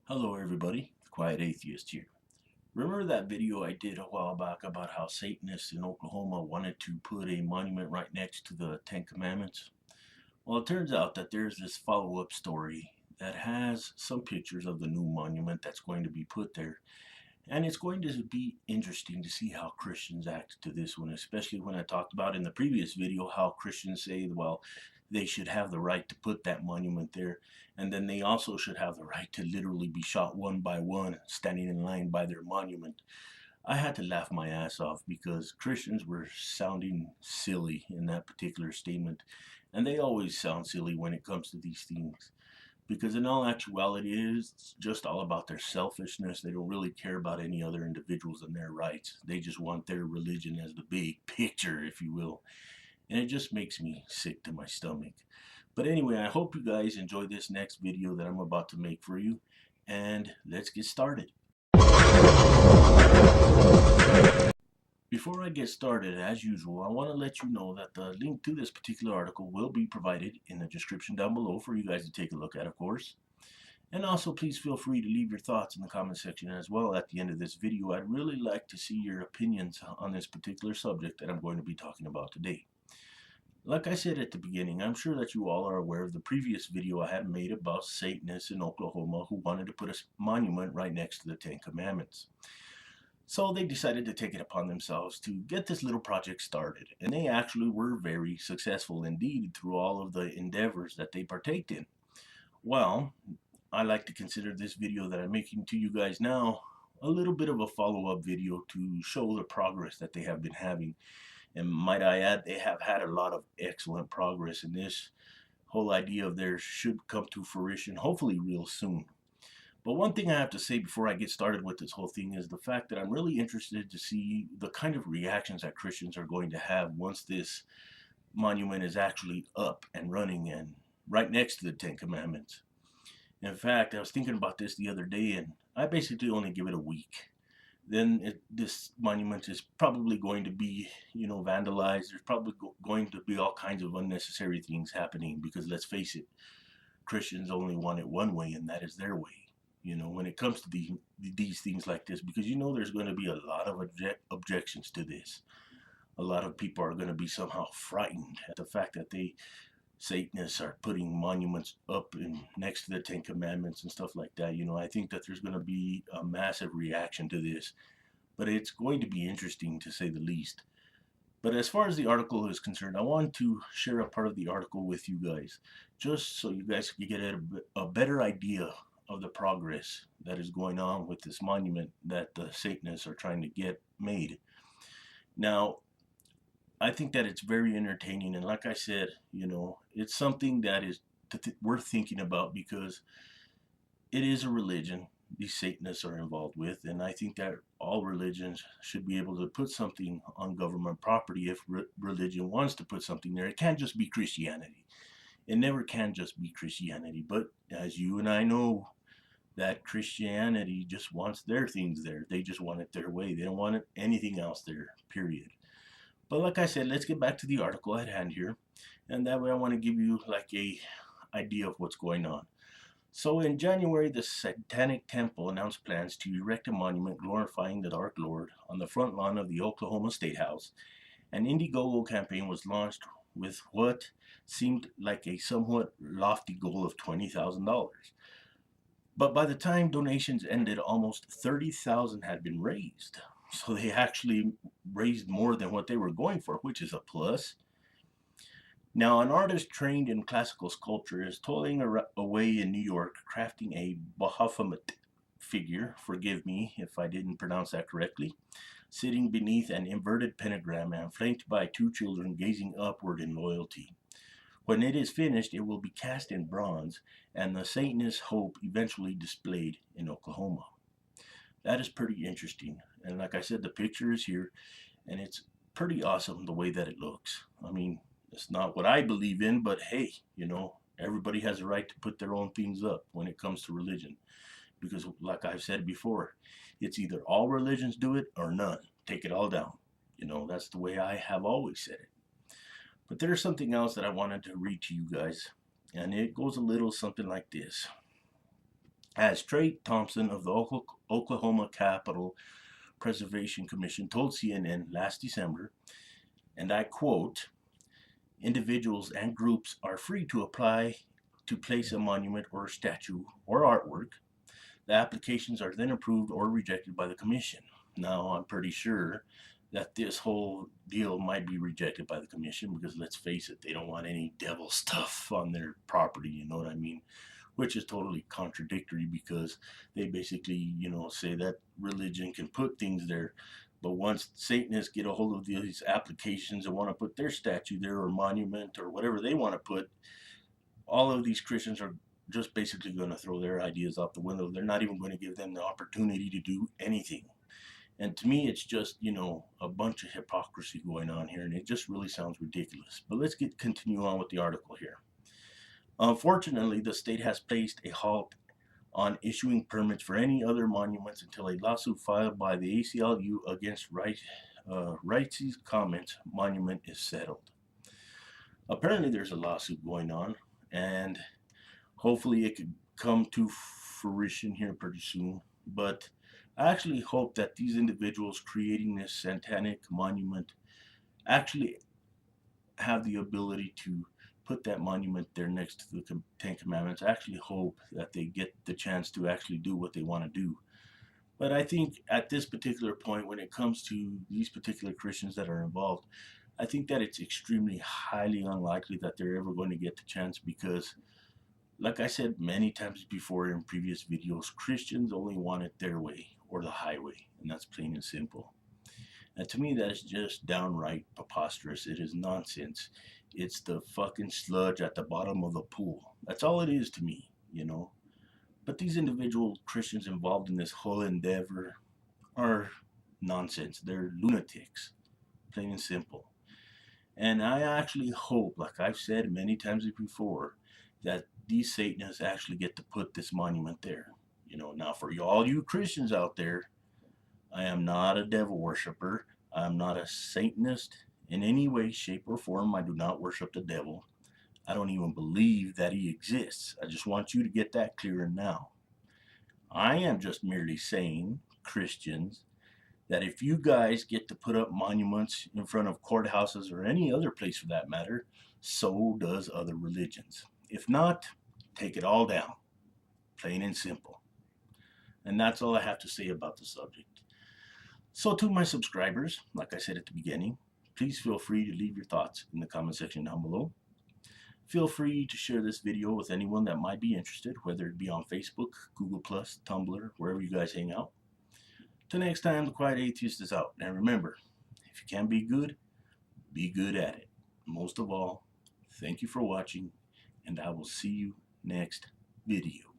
Hello everybody, Quiet Atheist here. Remember that video I did a while back about how Satanists in Oklahoma wanted to put a monument right next to the Ten Commandments? Well, it turns out that there's this follow-up story that has some pictures of the new monument that's going to be put there. And it's going to be interesting to see how Christians act to this one, especially when I talked about in the previous video how Christians say, well, they should have the right to put that monument there. And then they also should have the right to literally be shot one by one, standing in line by their monument. I had to laugh my ass off because Christians were sounding silly in that particular statement. And they always sound silly when it comes to these things, because in all actuality it is just all about their selfishness. They don't really care about any other individuals and their rights. They just want their religion as the big picture, if you will. And it just makes me sick to my stomach. But anyway, I hope you guys enjoy this next video that I'm about to make for you, and let's get started. Before I get started, as usual, I want to let you know that the link to this particular article will be provided in the description down below for you guys to take a look at, of course. And also, please feel free to leave your thoughts in the comment section as well at the end of this video. I'd really like to see your opinions on this particular subject that I'm going to be talking about today. Like I said at the beginning, I'm sure that you all are aware of the previous video I had made about Satanists in Oklahoma who wanted to put a monument right next to the Ten Commandments. So they decided to take it upon themselves to get this little project started. And they actually were very successful indeed through all of the endeavors that they partaked in. Well, I like to consider this video that I'm making to you guys now a little bit of a follow-up video to show the progress that they have been having. And might I add, they have had a lot of excellent progress, and this whole idea of theirs should come to fruition hopefully real soon. But one thing I have to say before I get started with this whole thing is the fact that I'm really interested to see the kind of reactions that Christians are going to have once this monument is actually up and running and right next to the Ten Commandments. In fact, I was thinking about this the other day, and I basically only give it a week. Then this monument is probably going to be, vandalized. There's probably going to be all kinds of unnecessary things happening because let's face it, Christians only want it one way, and that is their way. When it comes to these things like this, because there's going to be a lot of objections to this. A lot of people are going to be somehow frightened at the fact that Satanists are putting monuments up next to the Ten Commandments and stuff like that. I think that there's going to be a massive reaction to this, but it's going to be interesting to say the least. But as far as the article is concerned, I want to share a part of the article with you guys, just so you guys can get a better idea of the progress that is going on with this monument that the Satanists are trying to get made. Now, I think that it's very entertaining, and like I said, it's something that is worth thinking about because it is a religion these Satanists are involved with, and I think that all religions should be able to put something on government property if religion wants to put something there. It can't just be Christianity. It never can just be Christianity, but as you and I know, that Christianity just wants their things there. They just want it their way. They don't want anything else there, period. But like I said, let's get back to the article at hand here. And that way I want to give you like a idea of what's going on. So in January, the Satanic Temple announced plans to erect a monument glorifying the Dark Lord on the front lawn of the Oklahoma Statehouse. An Indiegogo campaign was launched with what seemed like a somewhat lofty goal of $20,000. But by the time donations ended, almost 30,000 had been raised. So they actually raised more than what they were going for, which is a plus. Now, an artist trained in classical sculpture is toiling away in New York, crafting a Baphomet figure, forgive me if I didn't pronounce that correctly, sitting beneath an inverted pentagram and flanked by two children gazing upward in loyalty. When it is finished, it will be cast in bronze, and the Satanist hope eventually displayed in Oklahoma. That is pretty interesting. And like I said, the picture is here, and it's pretty awesome the way that it looks. I mean, it's not what I believe in, but hey, everybody has a right to put their own things up when it comes to religion. Because like I've said before, it's either all religions do it or none. Take it all down. That's the way I have always said it. But there's something else that I wanted to read to you guys, and it goes a little something like this. As Trey Thompson of the Oklahoma Capitol Preservation Commission told CNN last December, and I quote, individuals and groups are free to apply to place a monument or a statue or artwork. The applications are then approved or rejected by the commission. Now, I'm pretty sure that this whole deal might be rejected by the commission because, let's face it, they don't want any devil stuff on their property, you know what I mean? Which is totally contradictory because they basically, say that religion can put things there. But once Satanists get a hold of these applications and want to put their statue there or monument or whatever they want to put, all of these Christians are just basically going to throw their ideas out the window. They're not even going to give them the opportunity to do anything. And to me, it's just, a bunch of hypocrisy going on here, and it just really sounds ridiculous. But let's continue on with the article here. Unfortunately, the state has placed a halt on issuing permits for any other monuments until a lawsuit filed by the ACLU against Wright's Comments monument is settled. Apparently, there's a lawsuit going on, and hopefully it could come to fruition here pretty soon. But I actually hope that these individuals creating this satanic monument actually have the ability to put that monument there next to the Ten Commandments. I actually hope that they get the chance to actually do what they want to do. But I think at this particular point, when it comes to these particular Christians that are involved, I think that it's extremely highly unlikely that they're ever going to get the chance because, like I said many times before in previous videos, Christians only want it their way or the highway, and that's plain and simple. And to me, that is just downright preposterous. It is nonsense. It's the fucking sludge at the bottom of the pool. That's all it is to me, But these individual Christians involved in this whole endeavor are nonsense. They're lunatics, plain and simple. And I actually hope, like I've said many times before, that these Satanists actually get to put this monument there. Now for all you Christians out there, I am not a devil worshiper. I'm not a Satanist in any way, shape, or form. I do not worship the devil. I don't even believe that he exists. I just want you to get that clear now. I am just merely saying, Christians, that if you guys get to put up monuments in front of courthouses or any other place for that matter, so does other religions. If not, take it all down. Plain and simple. And that's all I have to say about the subject. So to my subscribers, like I said at the beginning, please feel free to leave your thoughts in the comment section down below. Feel free to share this video with anyone that might be interested, whether it be on Facebook, Google+, Tumblr, wherever you guys hang out. Till next time, the Quiet Atheist is out. And remember, if you can be good at it. Most of all, thank you for watching, and I will see you next video.